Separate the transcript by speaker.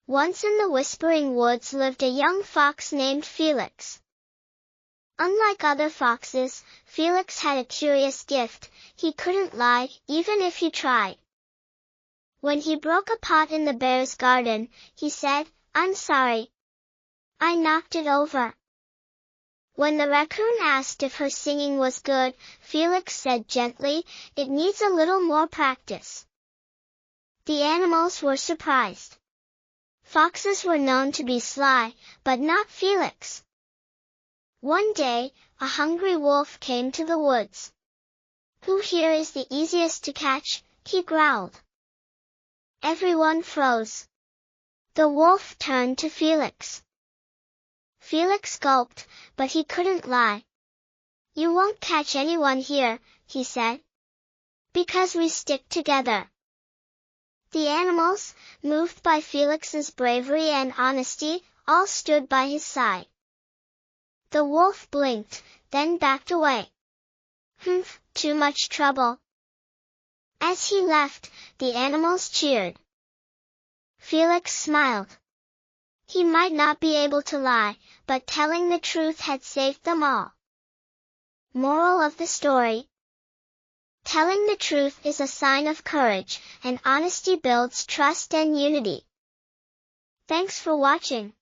Speaker 1: Once in the Whispering Woods lived a young fox named Felix. Unlike other foxes, Felix had a curious gift. He couldn't lie, even if he tried. When he broke a pot in the bear's garden, he said, "I'm sorry. I knocked it over." When the raccoon asked if her singing was good, Felix said gently, "It needs a little more practice." The animals were surprised. Foxes were known to be sly, but not Felix. One day, a hungry wolf came to the woods. "Who here is the easiest to catch?" he growled. Everyone froze. The wolf turned to Felix. Felix gulped, but he couldn't lie. "You won't catch anyone here," he said. "Because we stick together." The animals, moved by Felix's bravery and honesty, all stood by his side. The wolf blinked, then backed away. "Humph, too much trouble." As he left, the animals cheered. Felix smiled. He might not be able to lie, but telling the truth had saved them all. Moral of the story: telling the truth is a sign of courage, and honesty builds trust and unity. Thanks for watching.